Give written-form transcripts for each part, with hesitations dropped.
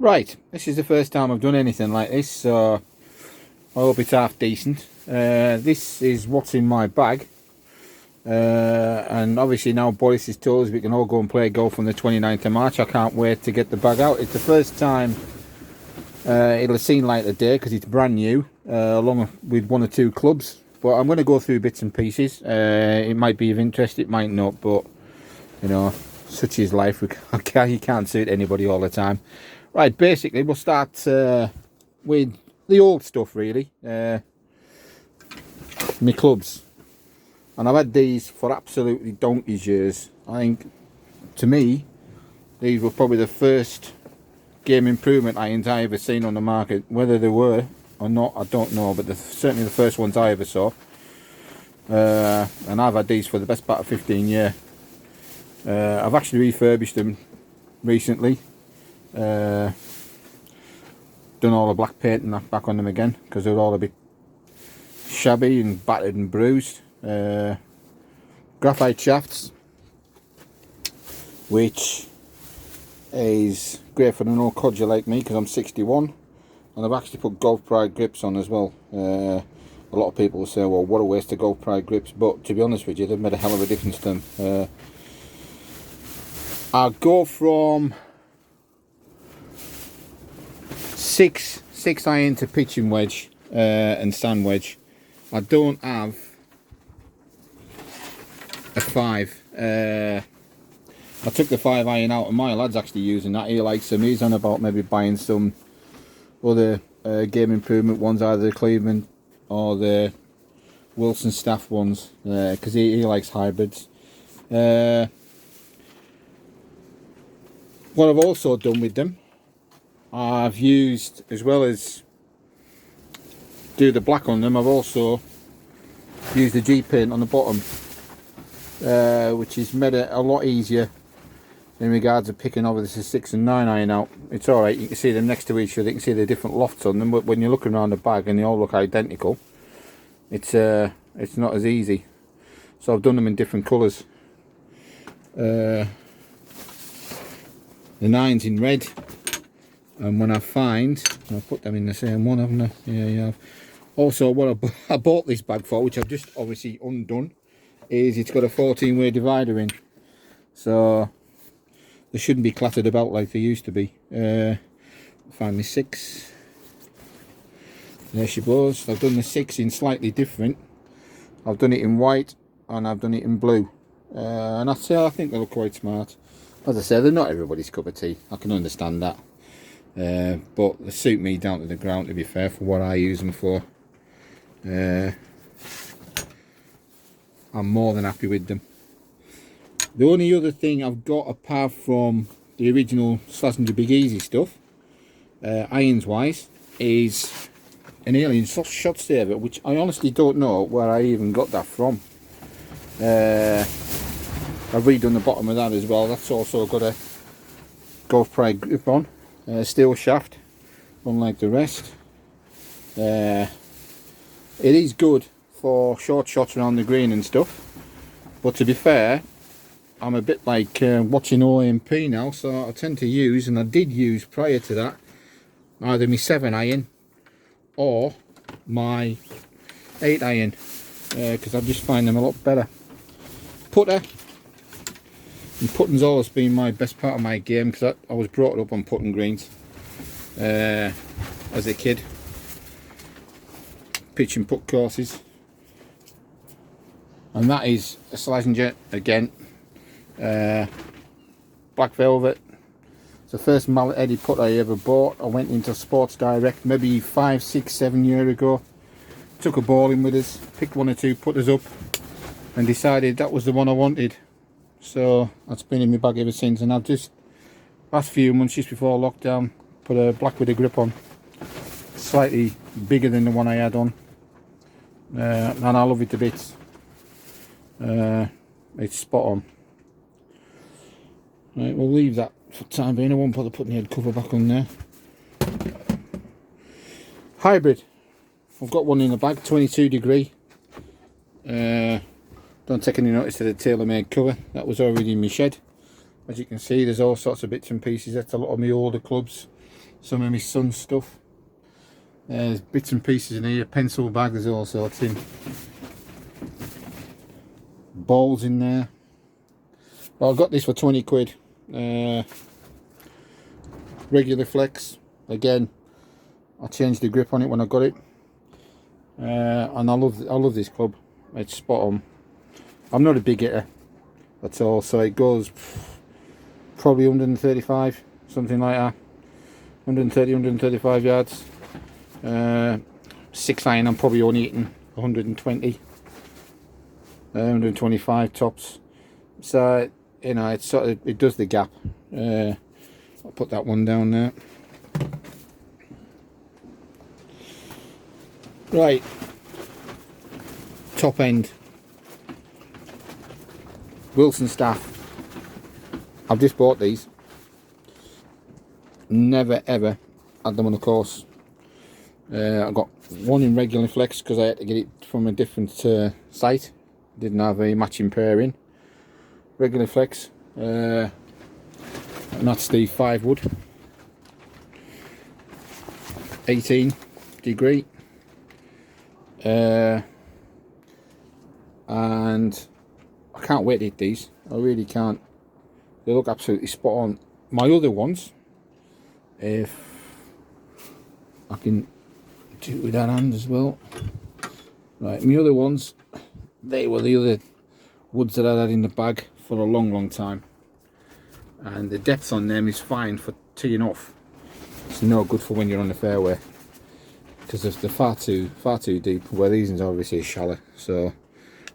Right, this is the first time I've done anything like this, so I hope it's half decent. This is what's in my bag, and obviously now Boris has told us we can all go and play golf on the 29th of March. I can't wait to get the bag out. It's the first time it'll have seen light of day because it's brand new, along with one or two clubs. But I'm going to go through bits and pieces. It might be of interest, it might not, but you know, such is life. You can't suit anybody all the time. Right, basically we'll start with the old stuff really, my clubs. And I've had these for absolutely donkey's years. I think, to me, these were probably the first game improvement irons I ever seen on the market. Whether they were or not, I don't know, but they're certainly the first ones I ever saw. And I've had these for the best part of 15 years. I've actually refurbished them recently. Done all the black paint and that back on them again because they were all a bit shabby and battered and bruised. Graphite shafts, which is great for an old codger like me because I'm 61, and I've actually put Golf Pride grips on as well. A lot of people will say, well, what a waste of Golf Pride grips, but to be honest with you, they've made a hell of a difference to them. I'll go from 6 iron to pitching wedge and sand wedge. I don't have a 5. I took the 5 iron out and my lad's actually using that. He likes them. He's on about maybe buying some other game improvement ones, either the Cleveland or the Wilson Staff ones, because he likes hybrids. What I've also done with them, I've used, as well as do the black on them, I've also used the G-paint on the bottom, which has made it a lot easier in regards of picking over this 6 and 9 iron out. It's alright, you can see them next to each other, you can see the different lofts on them, but when you're looking around the bag and they all look identical, it's not as easy. So I've done them in different colours. The 9's in red, and when I find, I'll put them in the same one, haven't I? Yeah, you have. Also, what I bought this bag for, which I've just obviously undone, is it's got a 14-way divider in, so they shouldn't be clattered about like they used to be. Find my 6. There she goes. I've done the 6 in slightly different. I've done it in white and I've done it in blue, and I think they look quite smart. As I say, they're not everybody's cup of tea, I can understand that, but they suit me down to the ground, to be fair, for what I use them for. I'm more than happy with them. The only other thing I've got, apart from the original Slazenger Big Easy stuff, irons wise, is an Alien shot saver, which I honestly don't know where I even got that from. I've redone the bottom of that as well. That's also got a Golf Pride grip on, steel shaft, unlike the rest. It is good for short shots around the green and stuff, but to be fair, I'm a bit like watching OMP now, so I tend to use, and I did use prior to that, either my 7 iron or my 8 iron, because I just find them a lot better. Putter, and putting's always been my best part of my game, because I was brought up on putting greens as a kid, pitch and putt courses, and that is a Slazenger again, black velvet. It's the first mallet headed putter I ever bought. I went into Sports Direct maybe 5, 6, 7 years ago, took a ball in with us, picked 1 or 2 putters up and decided that was the one I wanted. So that's been in my bag ever since, and I've just, last few months, just before lockdown, put a black with a grip on, slightly bigger than the one I had on, and I love it to bits. It's spot on. Right, we'll leave that for the time being. I won't bother putting the head cover back on there. Hybrid, I've got one in the bag, 22 degree. Don't take any notice of the TaylorMade cover, that was already in my shed. As you can see, there's all sorts of bits and pieces. That's a lot of my older clubs. some of my son's stuff. There's bits and pieces in here, pencil bag, there's all sorts in. Balls in there. Well, I got this for 20 quid. Regular flex. Again, I changed the grip on it when I got it. And I love this club. It's spot on. I'm not a big hitter at all, so it goes probably 135, something like that. 130, 135 yards. 6 iron, I'm probably only hitting 120, 125 tops. So you know, it's sort of, it does the gap. I'll put that one down there. Right, top end Wilson staff. I've just bought these. Never ever had them on the course. I got one in regular flex because I had to get it from a different site. Didn't have a matching pairing. Regular flex, and that's the 5 wood, 18 degree, and I can't wait to hit these. I really can't. They look absolutely spot on. My other ones, if I can do it with that hand as well. Right, my other ones, they were the other woods that I had in the bag for a long time, and the depth on them is fine for teeing off. It's no good for when you're on the fairway because they're far too deep, where these ones obviously are shallow. So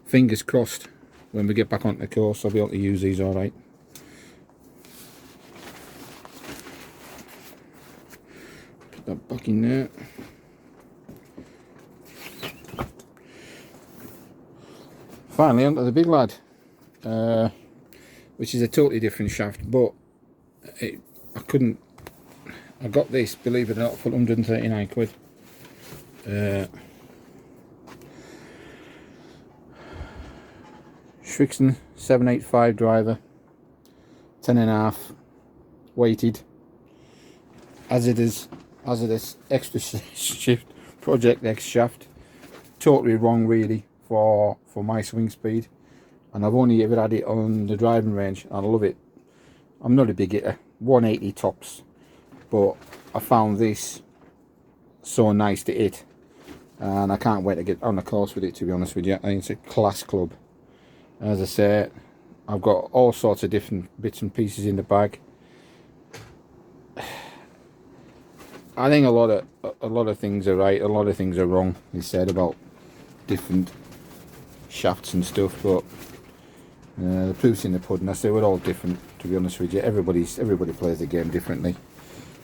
fingers crossed when we get back onto the course I'll be able to use these alright. Put that back in there. Finally onto the big lad, which is a totally different shaft, but I got this, believe it or not, for 139 quid. Srixon 785 driver, 10.5 weighted, Hazardous extra shift, Project X shaft. Totally wrong really for my swing speed, and I've only ever had it on the driving range and I love it. I'm not a big hitter, 180 tops, but I found this so nice to hit, and I can't wait to get on the course with it, to be honest with you. I think it's a class club. As I say, I've got all sorts of different bits and pieces in the bag. I think a lot of things are right, a lot of things are wrong, he said, about different shafts and stuff, but the proof's in the pudding. I say we're all different, to be honest with you. Everybody plays the game differently,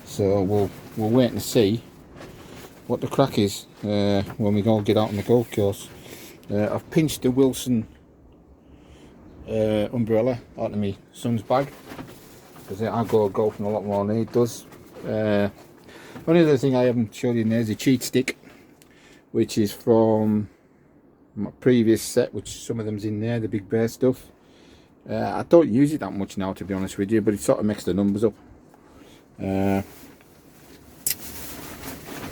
so we'll wait and see what the crack is when we all get out on the golf course. I've pinched the Wilson umbrella out of my son's bag because I go golfing a lot more than he does. Only other thing I haven't showed you in there is a cheat stick, which is from my previous set, which some of them's in there, the Big Bear stuff. I don't use it that much now, to be honest with you, but it sort of makes the numbers up. As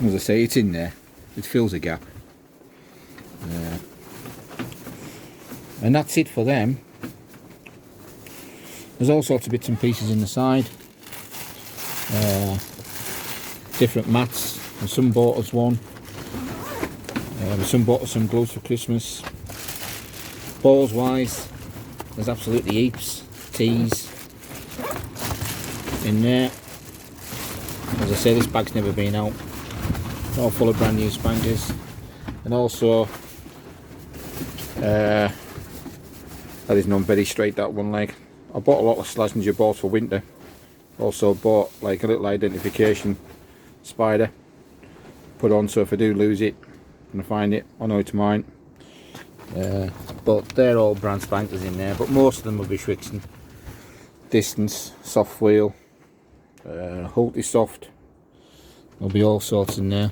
I say, it's in there, it fills a gap. And that's it for them. There's all sorts of bits and pieces in the side, different mats, and some bought us one. Some bought us some gloves for Christmas. Balls wise, there's absolutely heaps. Tees in there. As I say, this bag's never been out. All full of brand new spankers. And also, that is none very straight, that one leg. I bought a lot of Slazenger balls for winter. Also bought like a little identification spider. Put on so if I do lose it and I find it, I know it's mine. But they're all brand spankers in there, but most of them will be Srixon. Distance, soft wheel, Hulty soft. There'll be all sorts in there.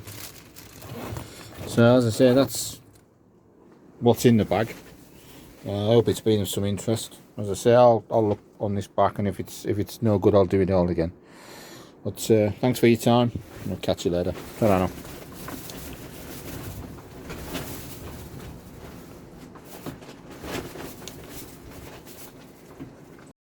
So as I say, that's what's in the bag. I hope it's been of some interest. As I say, I'll look on this back, and if it's no good, I'll do it all again. But thanks for your time. I'll catch you later. Ta-ra now.